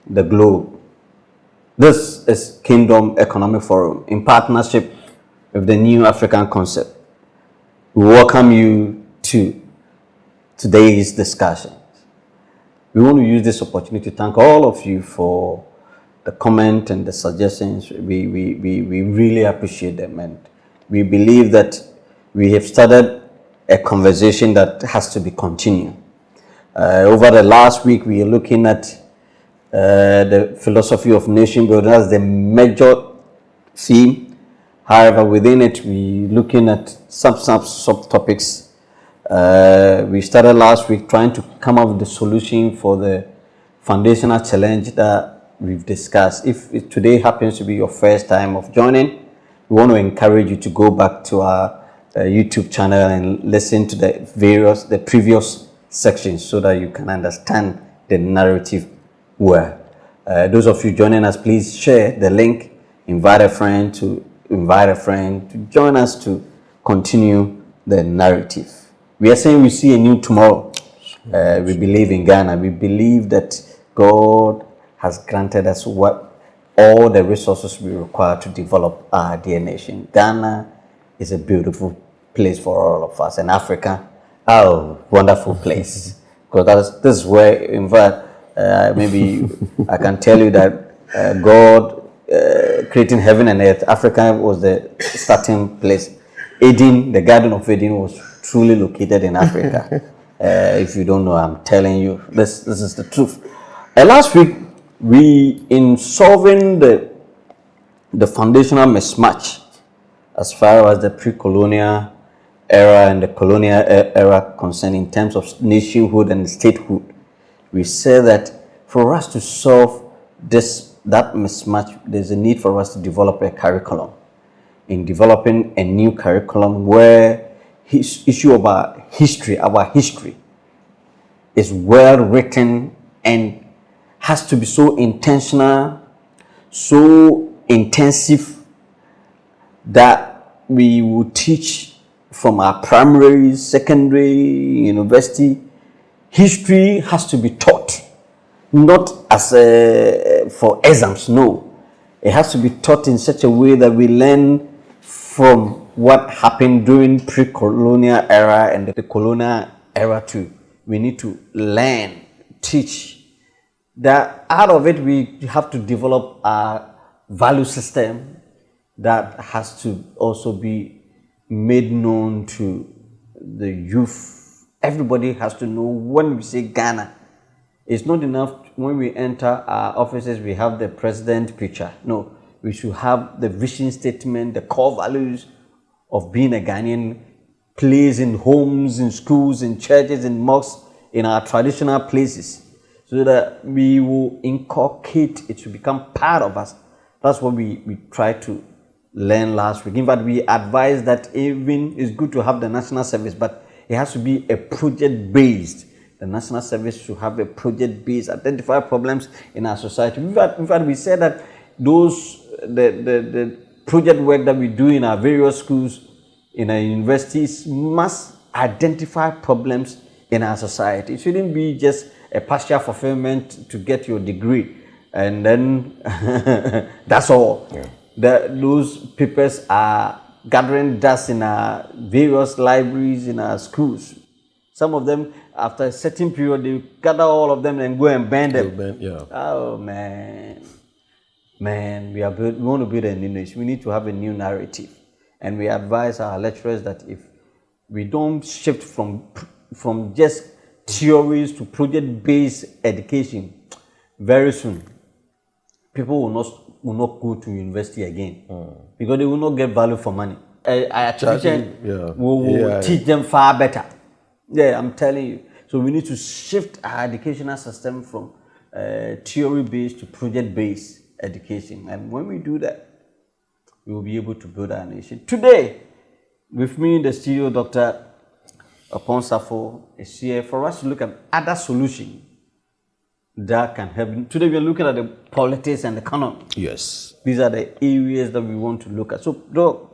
the globe. This is Kingdom Economic Forum in partnership with the New African Concept. We welcome you to today's discussion. We want to use this opportunity to thank all of you for the comment and the suggestions. We really appreciate them, and we believe that we have started a conversation that has to be continued. Over the last week, we are looking at the philosophy of nation building as the major theme. However, within it, we're looking at some subtopics. We started last week trying to come up with the solution for the foundational challenge that we've discussed. If today happens to be your first time of joining, we want to encourage you to go back to our YouTube channel and listen to the previous sections so that you can understand the narrative well. Those of you joining us, please share the link, invite a friend to join us to continue the narrative. We are saying we see a new tomorrow. We believe in Ghana. We believe that God has granted us all the resources we require to develop our dear nation. Ghana is a beautiful place for all of us, and Africa, wonderful place. Because this is where, in fact, maybe I can tell you that God creating heaven and earth, Africa was the starting place. Eden, the Garden of Eden, was truly located in Africa. If you don't know, I'm telling you, this is the truth. Last week, in solving the foundational mismatch as far as the pre-colonial era and the colonial era concerned in terms of nationhood and statehood, we said that for us to solve that mismatch, there's a need for us to develop a curriculum. In developing a new curriculum where issue of our history is well written and has to be so intentional, so intensive that we will teach from our primary, secondary, university. History has to be taught, not as for exams, no. It has to be taught in such a way that we learn from what happened during pre-colonial era and the colonial era too. We need to learn, teach. That out of it, we have to develop a value system that has to also be made known to the youth. Everybody has to know when we say Ghana. It's not enough when we enter our offices, we have the president picture. No, we should have the vision statement, the core values of being a Ghanaian, placed in homes, in schools, in churches, in mosques, in our traditional places, so that we will inculcate it to become part of us. That's what we tried to learn last week. In fact, we advised that even it's good to have the national service, but it has to be a project-based. The national service should have a project-based, identify problems in our society. In fact, we said that the project work that we do in our various schools, in our universities, must identify problems in our society. It shouldn't be just a partial fulfillment to get your degree and then that's all. Yeah. Those papers are gathering dust in our various libraries, in our schools. Some of them, after a certain period, they gather all of them and go and burn them. Yeah. Oh, man, we want to build a new nation. We need to have a new narrative. And we advise our lecturers that if we don't shift from just theories to project-based education, very soon, people will not go to university again because they will not get value for money. Artificial will teach them far better. Yeah, I'm telling you. So we need to shift our educational system from theory-based to project-based education. And when we do that, we will be able to build our nation. Today, with me in the studio, Dr. Oponsafo is here for us to look at other solutions that can help. Today, we are looking at the politics and economy. Yes. These are the areas that we want to look at. So, Doc,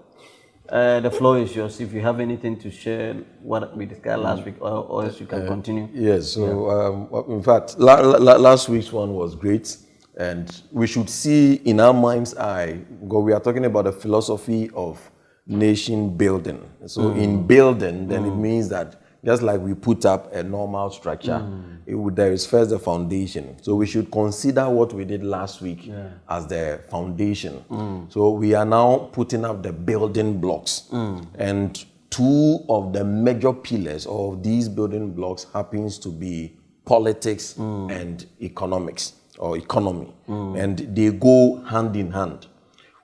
the floor is yours. If you have anything to share, what we discussed last week, or else you can continue. Yes. So, in fact, last week's one was great. And we should see in our mind's eye, because we are talking about the philosophy of nation building. So in building, then it means that just like we put up a normal structure, there is first the foundation. So we should consider what we did last week as the foundation. So we are now putting up the building blocks. And two of the major pillars of these building blocks happens to be politics and economics or economy. And they go hand in hand.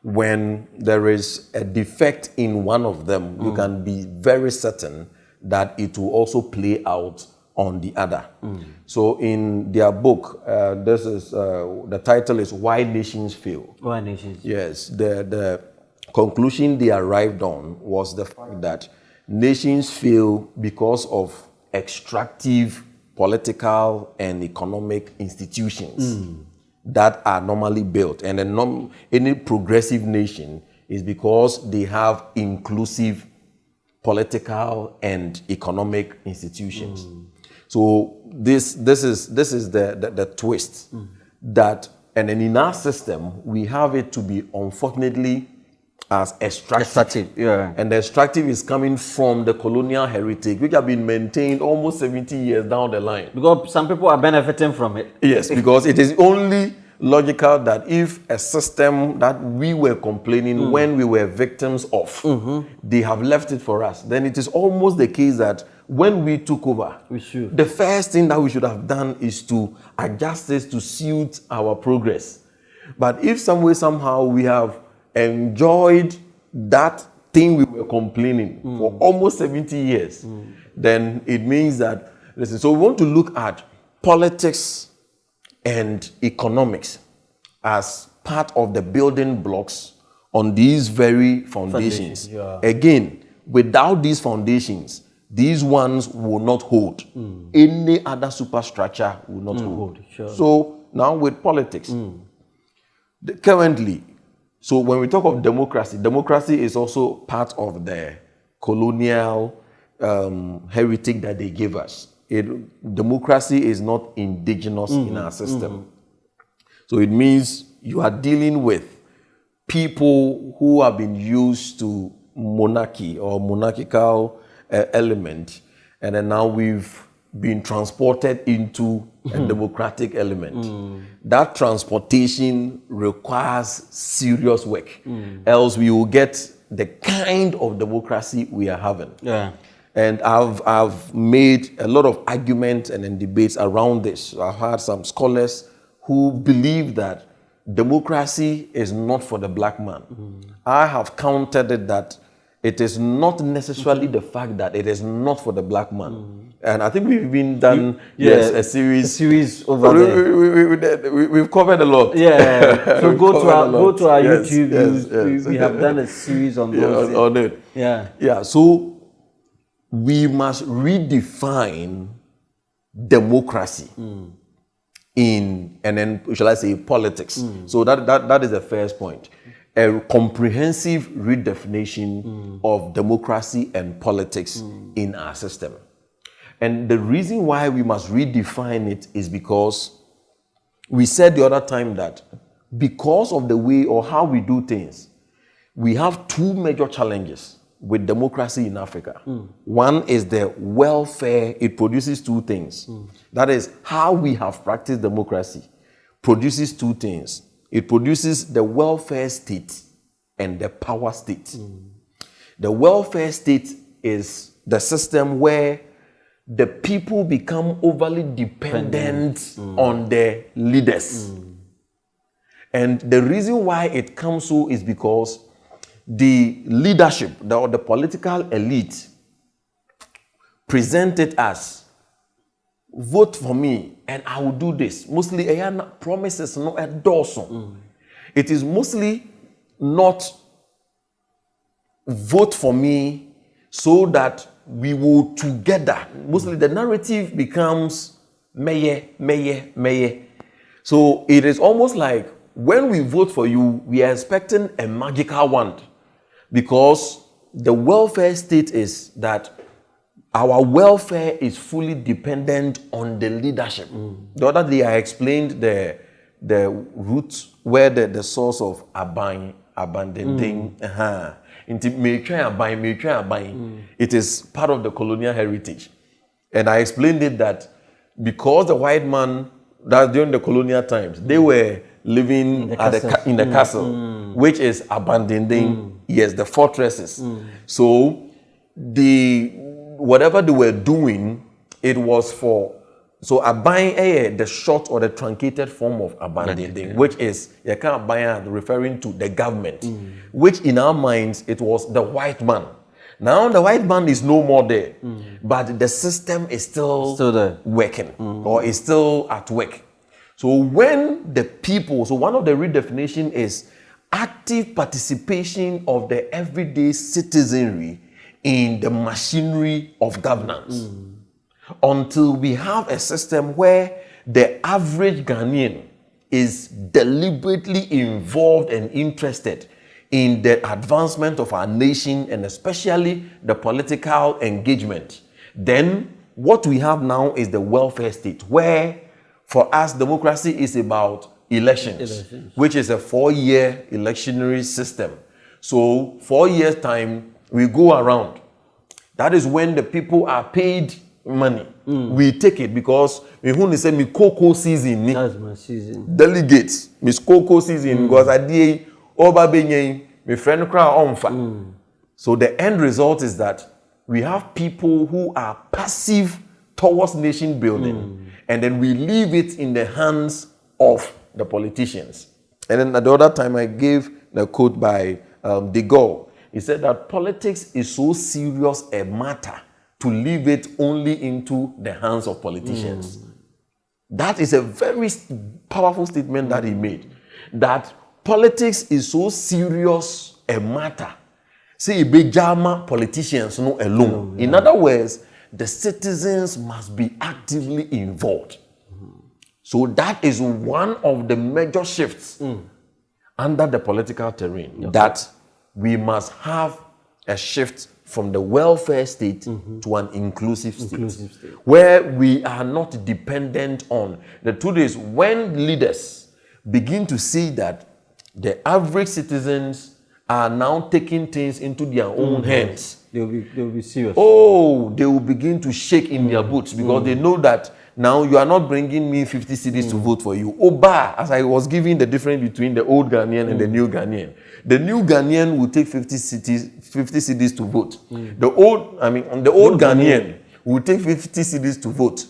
When there is a defect in one of them, you can be very certain that it will also play out on the other. So in their book, this is the title is Why Nations Fail. Why Nations? Yes, the conclusion they arrived on was the fact that nations fail because of extractive political and economic institutions that are normally built. And any progressive nation is because they have inclusive political and economic institutions. So this is the twist that, and then in our system we have it to be unfortunately as extractive. And the extractive is coming from the colonial heritage, which have been maintained almost 70 years down the line. Because some people are benefiting from it. Yes, because it is only logical that if a system that we were complaining when we were victims of, they have left it for us, then it is almost the case that when we took over, the first thing that we should have done is to adjust this to suit our progress. But if some way, somehow we have enjoyed that thing we were complaining for almost 70 years, then it means that, listen, so we want to look at politics and economics as part of the building blocks on these very foundations. Again, without these foundations, these ones will not hold. Any other superstructure will not hold. So now with politics, currently, so when we talk of democracy, democracy is also part of the colonial heritage that they gave us. Democracy is not indigenous in our system. So it means you are dealing with people who have been used to monarchy or monarchical element, and then now we've been transported into a democratic element. That transportation requires serious work, else we will get the kind of democracy we are having. And I've made a lot of arguments and then debates around this. I've had some scholars who believe that democracy is not for the black man. I have countered it that it is not necessarily the fact that it is not for the black man. And I think we've been done a series over there. We've covered a lot. So go to our YouTube views. We have done a series on those. On it. So we must redefine democracy in, and then shall I say, politics. So that is the first point. A comprehensive redefinition of democracy and politics in our system. And the reason why we must redefine it is because we said the other time that because of the way or how we do things, we have two major challenges with democracy in Africa. One is the welfare. It produces two things. That is how we have practiced democracy produces two things. It produces the welfare state and the power state. The welfare state is the system where the people become overly dependent on their leaders. And the reason why it comes so is because the leadership, the political elite, present it as vote for me and I will do this. Mostly promises not a dozen. It is mostly not vote for me so that we will together. Mostly the narrative becomes meye. So it is almost like when we vote for you, we are expecting a magical wand, because the welfare state is that our welfare is fully dependent on the leadership. The other day I explained the the root, where the source of abandoning. It is part of the colonial heritage. And I explained it that because the white man, that during the colonial times, they were living in the castle, which is abandoning, yes, the fortresses. So whatever they were doing, it was for, so aban, the short or the truncated form of abandoning, which is referring to the government, which in our minds, it was the white man. Now the white man is no more there, but the system is still there, working, or is still at work. So when the people, so one of the redefinition is active participation of the everyday citizenry in the machinery of governance. Until we have a system where the average Ghanaian is deliberately involved and interested in the advancement of our nation, and especially the political engagement, then what we have now is the welfare state, where for us democracy is about elections. Which is a 4-year electionary system. So 4 years time, we go around. That is when the people are paid money. We take it because we say me cocoa season. That's my season. Delegates, Miss Cocoa season, because I did over being my friend on. So the end result is that we have people who are passive towards nation building, and then we leave it in the hands of the politicians. And then at the other time I gave the quote by De Gaulle. He said that politics is so serious a matter to leave it only into the hands of politicians. That is a very powerful statement that he made. That politics is so serious a matter. Say, big jama politicians no alone. In other words, the citizens must be actively involved. So that is one of the major shifts under the political terrain, that we must have a shift from the welfare state to an inclusive state, where we are not dependent on. The truth is, when leaders begin to see that the average citizens are now taking things into their own hands, They'll be serious. Oh, they will begin to shake in their boots, because they know that now you are not bringing me 50 cedis to vote for you. As I was giving the difference between the old Ghanaian and the new Ghanaian. The new Ghanaian will take 50 cedis to vote. The old Ghanaian will take 50 cedis to vote.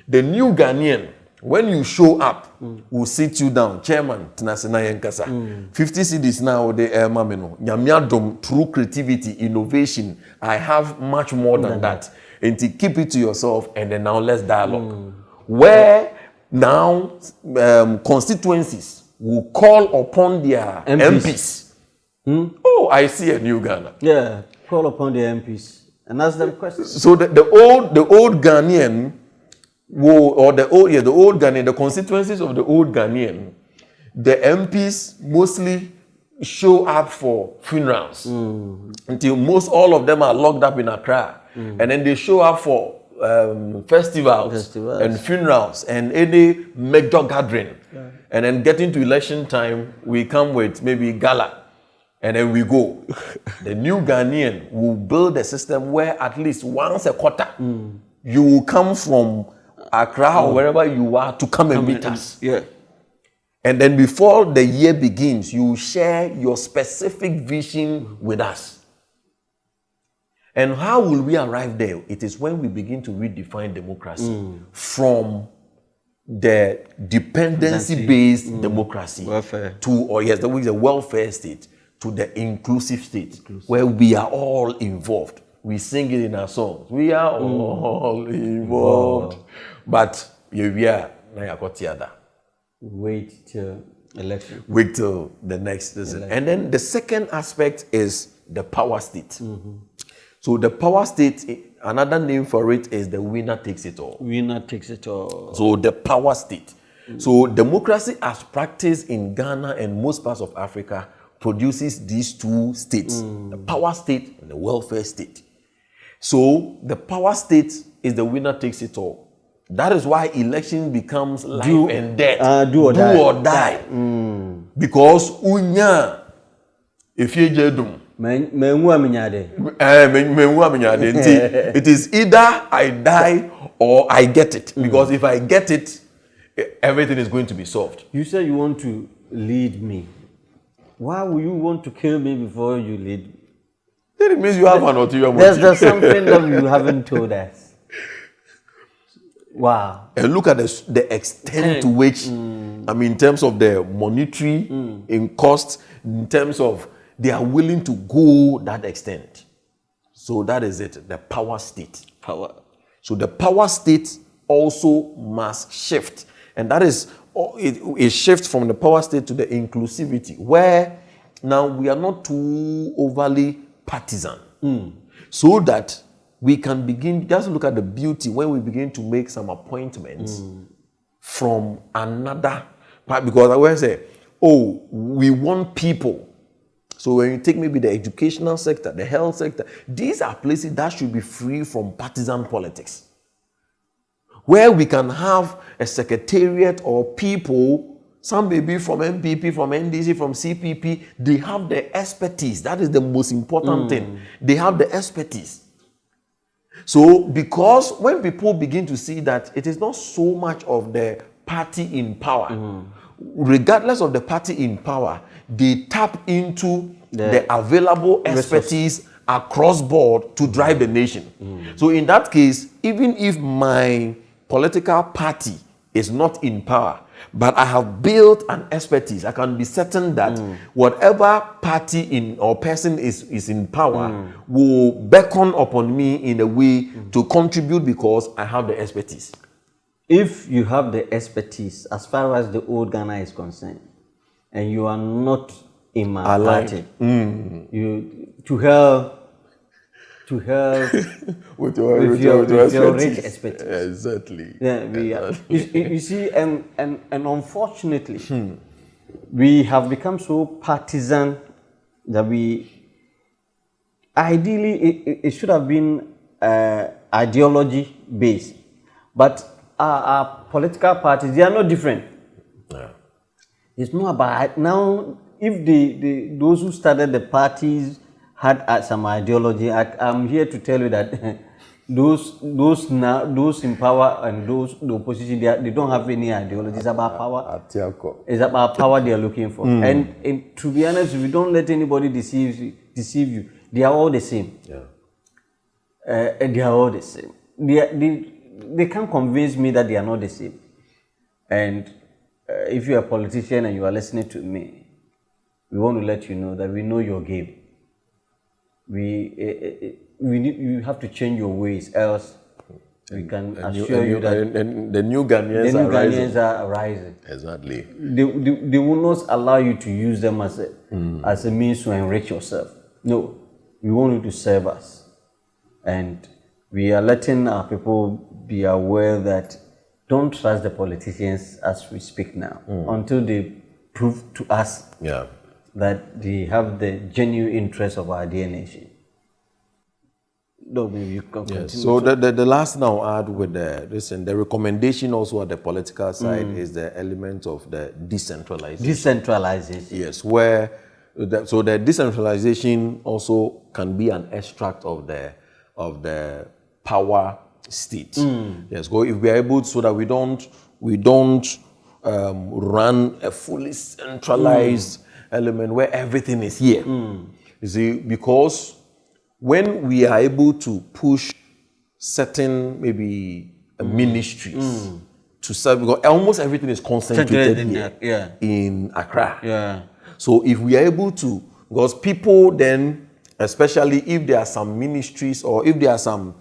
The new Ghanaian, when you show up, will sit you down. Chairman, 50 cedis now, through creativity, innovation, I have much more than that. And to keep it to yourself, and then now let's dialogue. Where now constituencies will call upon their MPs. Oh, I see a new Ghana. Yeah, call upon the MPs and ask them questions. So the old Ghanaian the old Ghanaian, the constituencies of the old Ghanaian, the MPs mostly show up for funerals until all of them are locked up in Accra. And then they show up for festivals and funerals and any major gathering. And then getting to election time, we come with maybe gala. And then we go. The new Ghanaian will build a system where at least once a quarter, you will come from Accra or wherever you are to come and meet us. Yeah. And then before the year begins, you share your specific vision with us. And how will we arrive there? It is when we begin to redefine democracy from the dependency-based democracy the welfare state, to the inclusive state, where we are all involved. We sing it in our songs. We are all involved. But we are wait till election. Wait till the next season. And then the second aspect is the power state. So the power state, another name for it is the winner takes it all. Winner takes it all. So the power state. So democracy as practiced in Ghana and most parts of Africa produces these two states, the power state and the welfare state. So the power state is the winner takes it all. That is why election becomes life and death. Do or die. Because unya if you jedum. It is either I die or I get it. Because if I get it, everything is going to be solved. You said you want to lead me. Why would you want to kill me before you lead me? Then it means you have an ulterior motive. There's something that you haven't told us. Wow. And look at the extent to which, I mean, in terms of the monetary, in cost, in terms of they are willing to go that extent. So that is it, the power state. So the power state also must shift. And that is, it shifts from the power state to the inclusivity, where now we are not too overly partisan. So that we can begin, just look at the beauty when we begin to make some appointments from another part. Because I will say, oh, we want people. So when you take maybe the educational sector, the health sector, these are places that should be free from partisan politics. Where we can have a secretariat or people, some may be from MPP, from NDC, from CPP, they have the expertise. That is the most important thing. They have the expertise. So, because when people begin to see that it is not so much of the party in power, regardless of the party in power, they tap into the available expertise across board to drive the nation. So, in that case, even if my political party is not in power, but I have built an expertise, I can be certain that whatever party in or person is in power will beckon upon me in a way to contribute because I have the expertise. If you have the expertise, as far as the old Ghana is concerned, and you are not in my party, you to help with your rich expertise. Exactly. Yeah, you see, and unfortunately, we have become so partisan that we ideally it should have been ideology based, but our political parties, they are not different. Yeah. It's not about now. If those who started the parties had some ideology, I'm here to tell you that those in power and the opposition, they don't have any ideology. It's about power. It's about power they are looking for. And to be honest, if you don't let anybody deceive you, they are all the same. Yeah. They are all the same. They can't convince me that they are not the same. And if you're a politician and you are listening to me, we want to let you know that we know your game. You have to change your ways, else we can assure you that and the new Ghanaians are rising. Exactly. They will not allow you to use them as a means to enrich yourself. No, we want you to serve us, and we are letting our people be aware that don't trust the politicians as we speak now until they prove to us that they have the genuine interest of our dear nation. No, maybe you can continue. So the last now add with the recommendation also at the political side is the element of the decentralization. Decentralization. Yes, where the decentralization also can be an extract of the power state. Yes, go if we are able to, so that we don't run a fully centralized element where everything is here. You see, because when we are able to push certain maybe ministries to serve, because almost everything is concentrated here in Accra. Yeah. So if we are able to, because people then, especially if there are some ministries or if there are some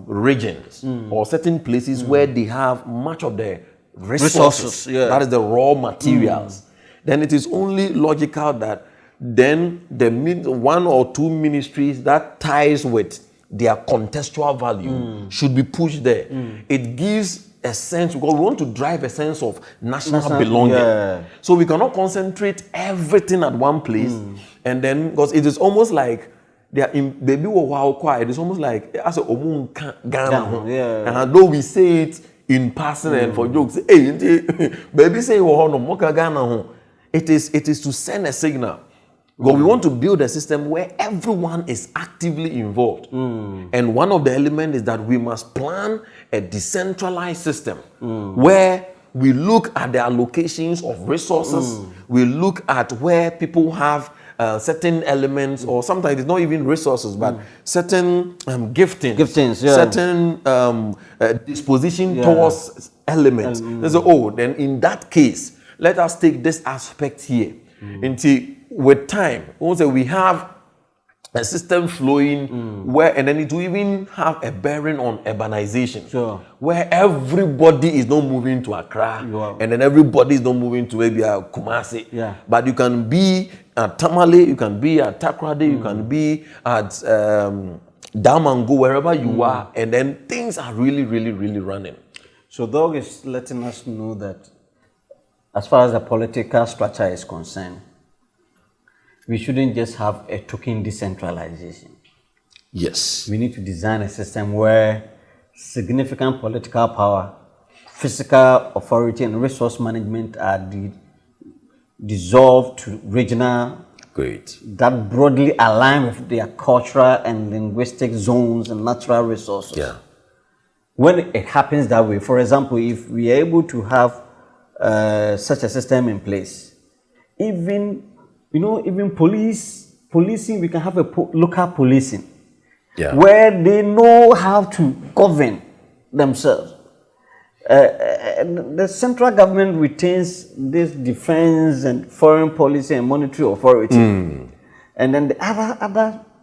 regions or certain places where they have much of the resources. That is the raw materials. Then it is only logical that then the one or two ministries that ties with their contextual value should be pushed there. It gives a sense, because we want to drive a sense of national belonging. Yeah. So we cannot concentrate everything at one place, and then, because it is almost like they are in baby wow quiet. It's almost like as a omun Ghana. Yeah. And though we say it in passing and for jokes, hey, baby say no moka Ghana. It is to send a signal. But we want to build a system where everyone is actively involved. And one of the elements is that we must plan a decentralized system where we look at the allocations of resources, we look at where people have certain elements, or sometimes it's not even resources, but certain giftings, certain disposition towards elements. So, then in that case, let us take this aspect here. Until with time, also we have a system flowing where, and then it will even have a bearing on urbanization, where everybody is not moving to Accra, and then everybody is not moving to maybe Kumasi. But you can be at Tamale, you can be at Takoradi, you can be at Damango, wherever you are, and then things are really, really, really running. So Dog is letting us know that as far as the political structure is concerned, we shouldn't just have a token decentralization. Yes. We need to design a system where significant political power, physical authority, and resource management are dissolved to regional. Great. That broadly align with their cultural and linguistic zones and natural resources. Yeah. When it happens that way, for example, if we are able to have such a system in place, even policing, we can have a local policing, where they know how to govern themselves. The central government retains this defense and foreign policy and monetary authority, and then the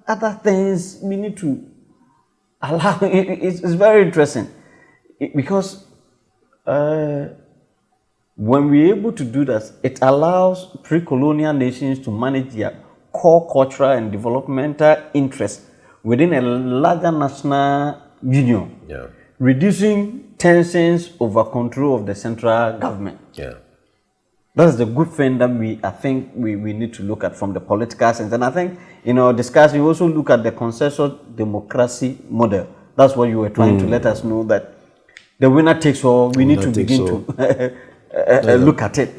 other things we need to allow. It's very interesting because when we're able to do that, it allows pre-colonial nations to manage their core cultural and developmental interests within a larger national union, reducing tensions over control of the central government. That's the good thing that I think we need to look at from the political sense. And I think in our discussion, we also look at the consensus democracy model. That's what you were trying to let us know, that the winner takes all. We need to begin to look at it.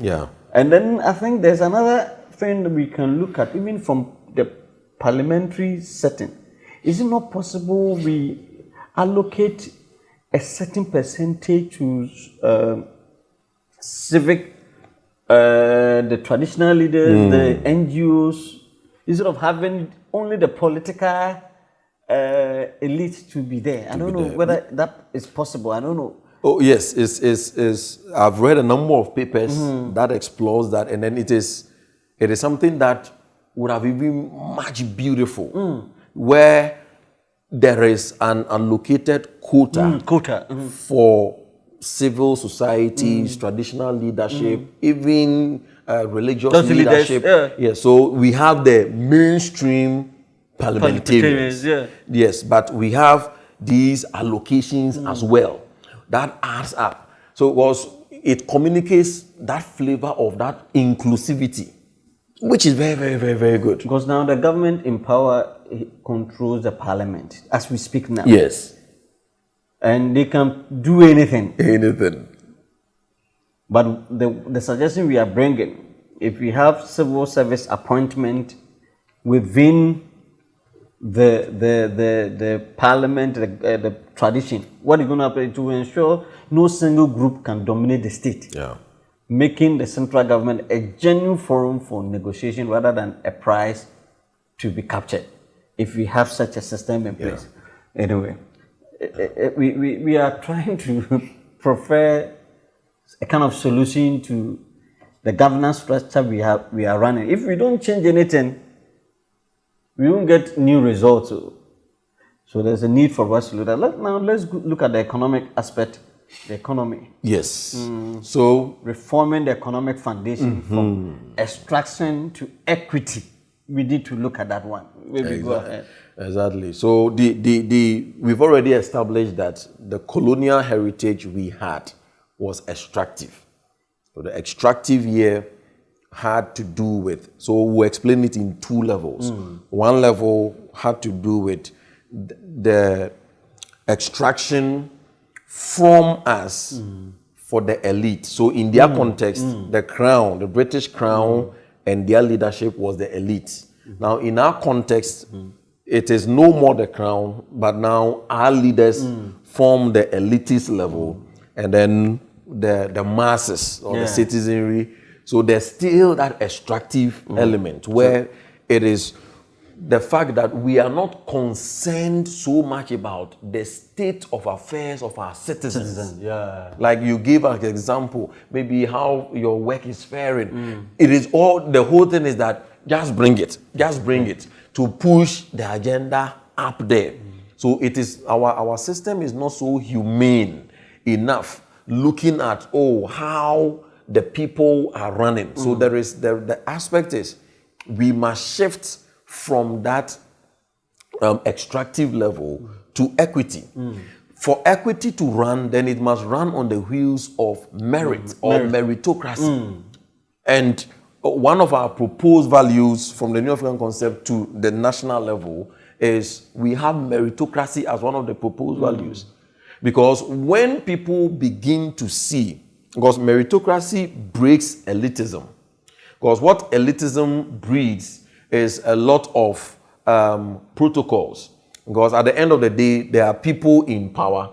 And then I think there's another thing that we can look at, even from the parliamentary setting. Is it not possible we allocate a certain percentage to civic, the traditional leaders, the NGOs, instead of having only the political elite to be there? I don't know whether that is possible. I don't know. Oh yes, I've read a number of papers that explores that, and then it is something that would have been much beautiful, where there is an allocated quota for civil societies, traditional leadership, even religious leadership. So we have the mainstream parliamentarians. Yes, but we have these allocations as well. That adds up. So it communicates that flavor of that inclusivity, which is very, very, very, very good. Because now the government in power controls the parliament as we speak now. Yes. And they can do anything. But the suggestion we are bringing, if we have civil service appointment within the parliament, the tradition, what is going to happen to ensure no single group can dominate the state, making the central government a genuine forum for negotiation rather than a prize to be captured. If we have such a system in place, anyway, we are trying to prefer a kind of solution to the governance structure we are running. If we don't change anything, we won't get new results. So there's a need for us to look at. Now let's look at the economic aspect, the economy. Yes. So reforming the economic foundation from extraction to equity. We need to look at that one. Maybe go ahead. Exactly. So we've already established that the colonial heritage we had was extractive. So the extractive year had to do with, so we'll explain it in two levels. One level had to do with the extraction from us for the elite. So in their context, the crown, the British crown, and their leadership was the elite. Now in our context, it is no more the crown, but now our leaders form the elitist level, and then the masses or the citizenry. So there's still that extractive element where it is the fact that we are not concerned so much about the state of affairs of our citizens. Like you gave an example, maybe how your work is faring. It is all, the whole thing is that just bring it to push the agenda up there. So it is, our system is not so humane enough looking at, how the people are running. So there is, the aspect is, we must shift from that extractive level to equity. For equity to run, then it must run on the wheels of merit or meritocracy. And one of our proposed values from the New African concept to the national level is we have meritocracy as one of the proposed values. Because when people begin to see, because meritocracy breaks elitism, because what elitism breeds is a lot of protocols. Because at the end of the day, there are people in power,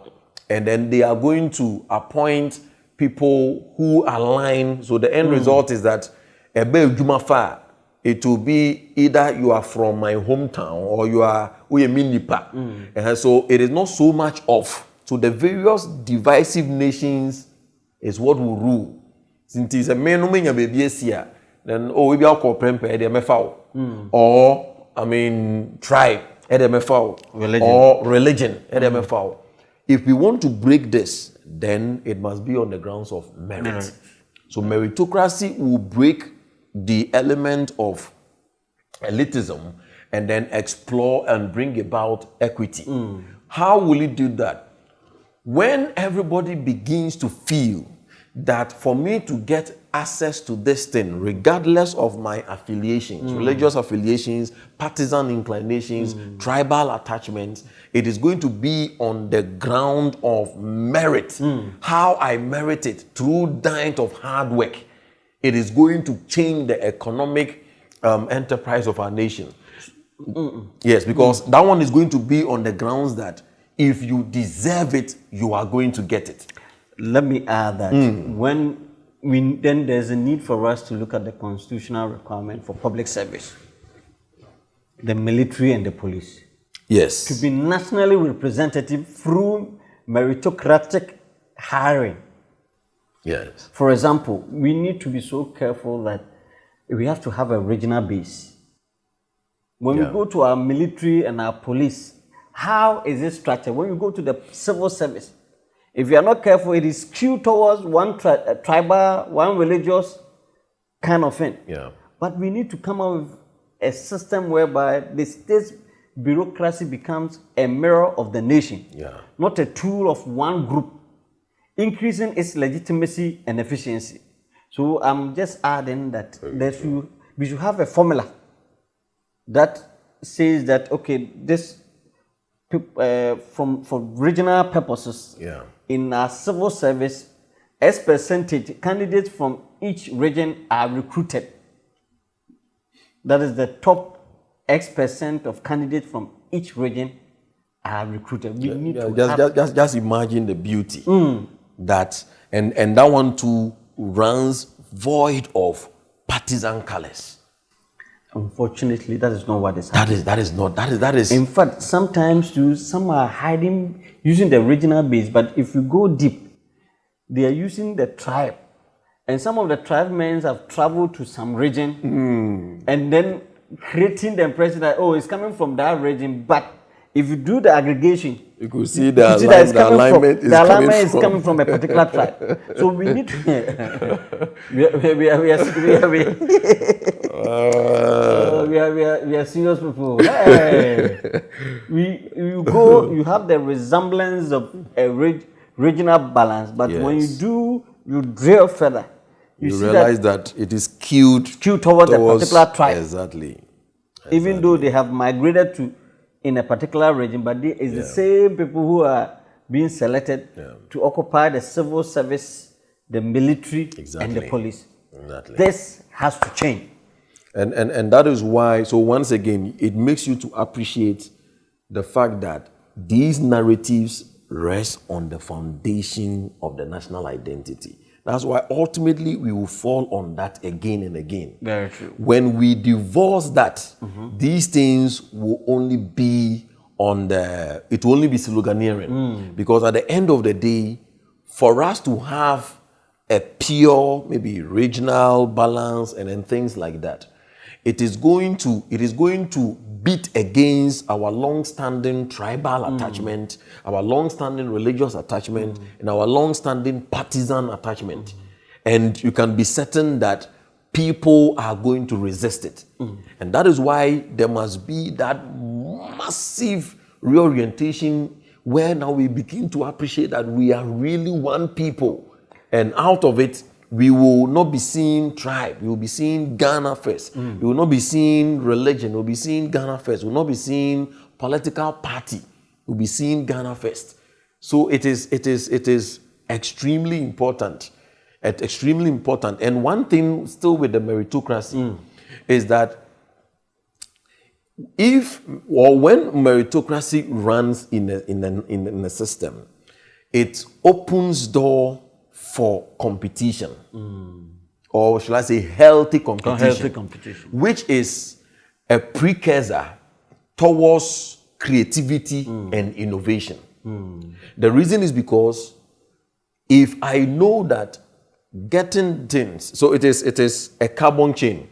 and then they are going to appoint people who align. So the end result is that it will be either you are from my hometown or you are Uyeminipa. And so it is not so much of. So the various divisive nations is what will rule. Since it's a man who may then we be call prempe or tribe religion. Or religion If we want to break this, then it must be on the grounds of merit. So meritocracy will break the element of elitism and then explore and bring about equity. How will it do that? When everybody begins to feel that for me to get access to this thing, regardless of my affiliations, religious affiliations, partisan inclinations, tribal attachments, it is going to be on the ground of merit. How I merit it through dint of hard work. It is going to change the economic enterprise of our nation. Yes, because that one is going to be on the grounds that if you deserve it, you are going to get it. Let me add that then there's a need for us to look at the constitutional requirement for public service, the military and the police. Yes. To be nationally representative through meritocratic hiring. Yes. For example, we need to be so careful that we have to have a regional base. When we go to our military and our police, how is it structured? When we go to the civil service, if you are not careful, it is skewed towards one tribal, one religious kind of thing. But we need to come up with a system whereby the state bureaucracy becomes a mirror of the nation, not a tool of one group, increasing its legitimacy and efficiency. So I'm just adding that we should have a formula that says that, okay, this for regional purposes, in our civil service, X percentage candidates from each region are recruited. That is the top X percent of candidates from each region are recruited. We need to just imagine the beauty that and that one too runs void of partisan colors. Unfortunately, that is not what is happening. That is. In fact, sometimes some are hiding using the regional base, but if you go deep, they are using the tribe. And some of the tribe men have traveled to some region and then creating the impression that, it's coming from that region. But if you do the aggregation, you could see the alignment is coming from a particular tribe. So we need to. We are serious people. Hey. You have the resemblance of a regional balance, but when you drill further, you realize that it is skewed towards a particular tribe. Exactly. Even though they have migrated to in a particular region, but it's the same people who are being selected to occupy the civil service, the military, and the police. Exactly. This has to change. And that is why, so once again, it makes you to appreciate the fact that these narratives rest on the foundation of the national identity. That's why ultimately we will fall on that again and again. Very true. When we divorce that, these things will only be it will only be sloganeering. Because at the end of the day, for us to have a pure, maybe regional balance and then things like that, it is going to beat against our long-standing tribal attachment, our long-standing religious attachment, and our long-standing partisan attachment. And you can be certain that people are going to resist it. And that is why there must be that massive reorientation where now we begin to appreciate that we are really one people. And out of it, we will not be seeing tribe. We will be seeing Ghana first. We will not be seeing religion. We will be seeing Ghana first. We will not be seeing political party. We will be seeing Ghana first. So it is extremely important. Extremely important. And one thing still with the meritocracy is that when meritocracy runs in a system, it opens door for competition, or shall I say healthy competition, which is a precursor towards creativity and innovation. The reason is because if I know that getting things, so it is a carbon chain,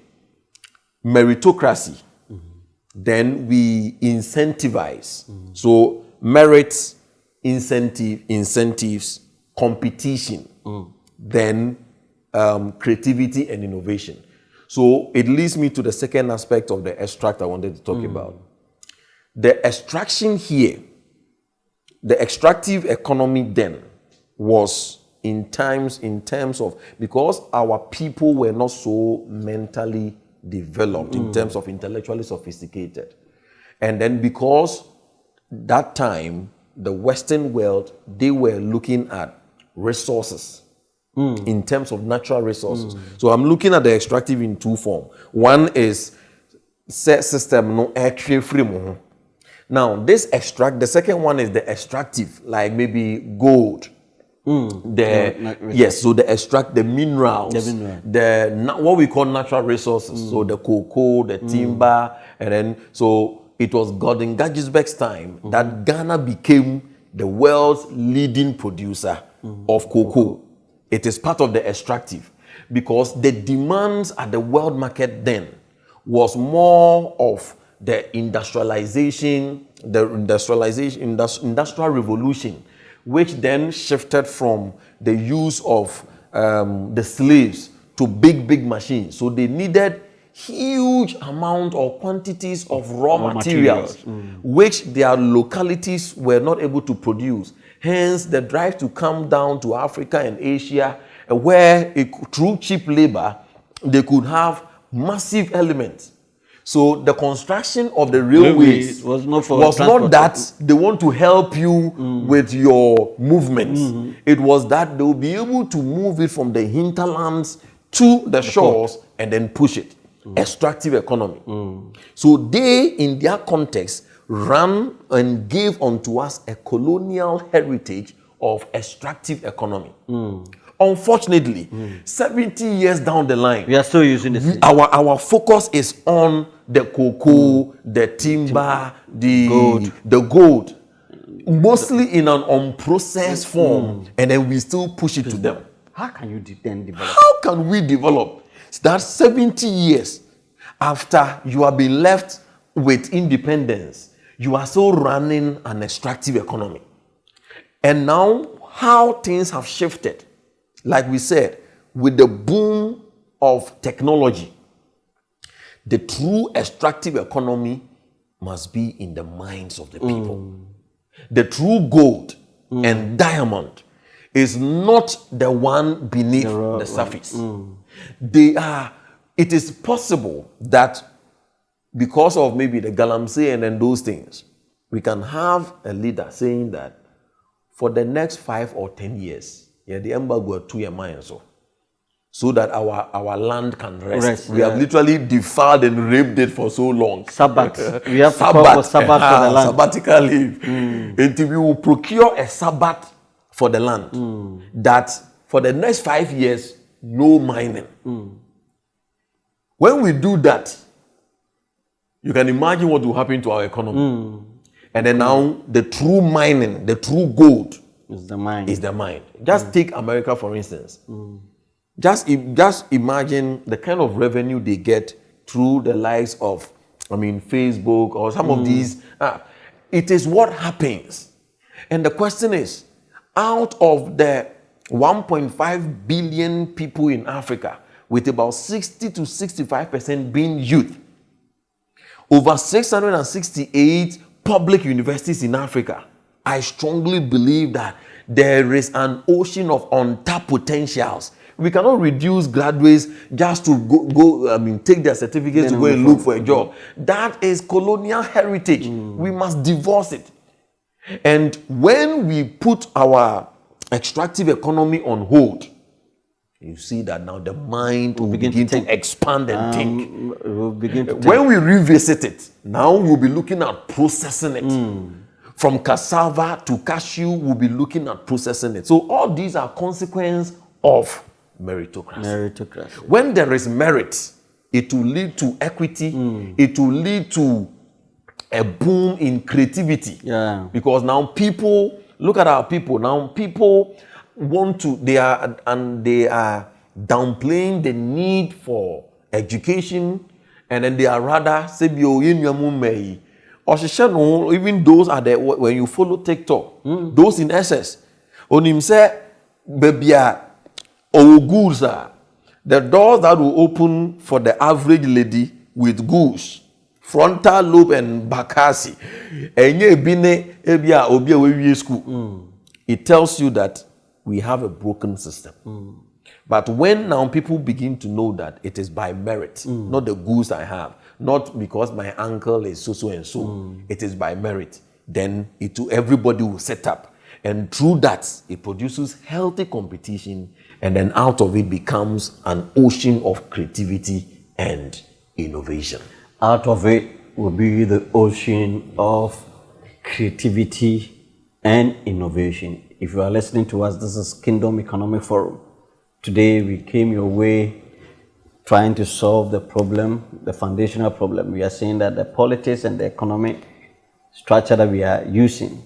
meritocracy, then we incentivize. So merits, incentives, competition, then creativity and innovation. So it leads me to the second aspect of the extract I wanted to talk about. The extraction here, the extractive economy then was in terms of, because our people were not so mentally developed in terms of intellectually sophisticated. And then because that time, the Western world, they were looking at resources in terms of natural resources. So I'm looking at the extractive in two forms. One is set system no extract free. Now this extract, the second one is the extractive, like maybe gold. Yes, so the extract the minerals, what we call natural resources. So the cocoa, the timber, and then so it was Gordon Gagisbeck's time that Ghana became the world's leading producer of cocoa. It is part of the extractive because the demands at the world market then was more of the industrialization, industrial revolution, which then shifted from the use of the slaves to big machines. So they needed huge amount or quantities of raw materials, which their localities were not able to produce. Hence, the drive to come down to Africa and Asia, where through cheap labor, they could have massive elements. So the construction of the railways was not that they want to help you with your movements. It was that they will be able to move it from the hinterlands to the shores and then push it. Extractive economy. So they, in their context, ran and gave unto us a colonial heritage of extractive economy. Unfortunately, 70 years down the line, we are still using this. Our focus is on the cocoa, the timber, the gold, mostly in an unprocessed form, and then we still push it to them. How can you then develop? How can we develop? That 70 years after you have been left with independence, you are still running an extractive economy. And now, how things have shifted, like we said, with the boom of technology, the true extractive economy must be in the minds of the people. The true gold and diamond is not the one beneath the surface. It is possible that because of maybe the galamsey and then those things, we can have a leader saying that for the next 5 or 10 years, the embargo 2 year mine so that our land can rest. We have literally defiled and raped it for so long. Sabbath. We have to call for Sabbath for the land. Sabbatical leave. Until we will procure a Sabbath for the land. That for the next 5 years, no mining. When we do that, you can imagine what will happen to our economy. And then now the true mining, the true gold is the mine. Just take America for instance. Just imagine the kind of revenue they get through the likes of, Facebook or some of these. It is what happens. And the question is, out of the 1.5 billion people in Africa, with about 60 to 65% being youth, over 668 public universities in Africa, I strongly believe that there is an ocean of untapped potentials. We cannot reduce graduates just to go take their certificates to go and look for a job. That is colonial heritage. We must divorce it. And when we put our extractive economy on hold, you see that now the mind will begin to expand and think. When we revisit it, now we'll be looking at processing it. From cassava to cashew, we'll be looking at processing it. So all these are consequences of meritocracy. When there is merit, it will lead to equity. It will lead to a boom in creativity. Because now people, look at our people. Now people they are downplaying the need for education, and then they are rather even those are the, when you follow TikTok, those in SS, on him say, baby, goods are the doors that will open for the average lady with goose, frontal lobe and bakasi. It tells you that we have a broken system. But when now people begin to know that it is by merit, not the goods I have, not because my uncle is so and so, it is by merit, then everybody will set up. And through that, it produces healthy competition, and then out of it becomes an ocean of creativity and innovation. Out of it will be the ocean of creativity and innovation. If you are listening to us, this is Kingdom Economic Forum. Today we came your way trying to solve the problem, the foundational problem. We are saying that the politics and the economic structure that we are using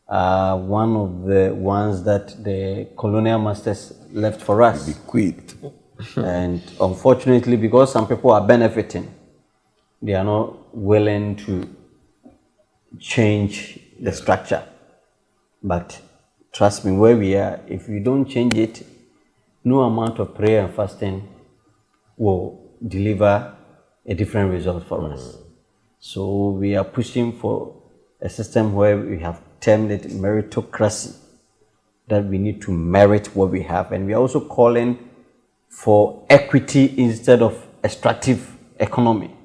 are one of the ones that the colonial masters left for us. Bequeathed. And unfortunately, because some people are benefiting, they are not willing to change the structure. But trust me, where we are, if we don't change it, no amount of prayer and fasting will deliver a different result for us. So we are pushing for a system where we have termed it meritocracy, that we need to merit what we have. And we are also calling for equity instead of extractive economy.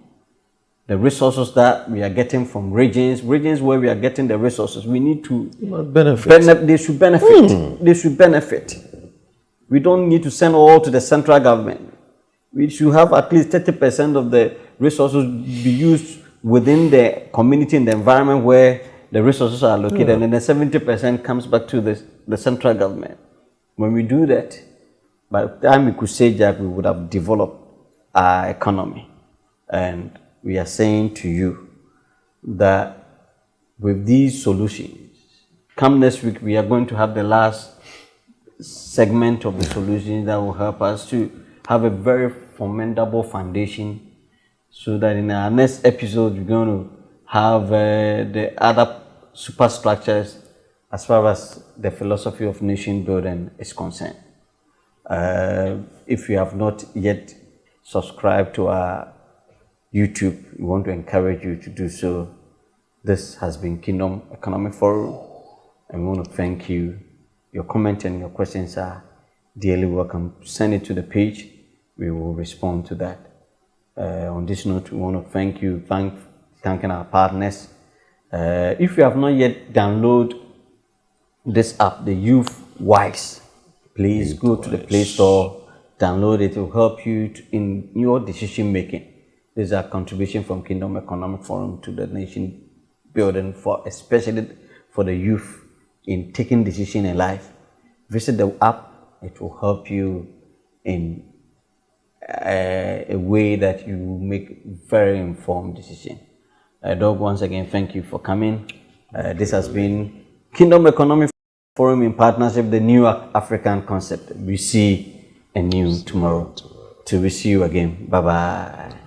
The resources that we are getting from regions where we are getting the resources, we need to benefit. They should benefit. They should benefit. We don't need to send all to the central government. We should have at least 30% of the resources be used within the community and the environment where the resources are located, and then the 70% comes back to the central government. When we do that, by the time we could say that, we would have developed our economy. And we are saying to you that with these solutions, come next week, we are going to have the last segment of the solutions that will help us to have a very formidable foundation, so that in our next episode, we're going to have the other superstructures as far as the philosophy of nation building is concerned. If you have not yet subscribed to our YouTube, we want to encourage you to do so. This has been Kingdom Economic Forum, and we want to thank you. Your comments and your questions are dearly welcome. Send it to the page. We will respond to that. On this note, we want to thank you, thanking our partners, If you have not yet downloaded this app, the Youth Wise, please go to the Play Store, download it. It will help you in your decision making. This is a contribution from Kingdom Economic Forum to the nation building, for especially for the youth in taking decision in life. Visit the app. It will help you in a way that you make very informed decision. Doug, once again, thank you for coming. This has been Kingdom Economic Forum in partnership, the New African Concept. We see a new tomorrow. Till we see you again. Bye-bye.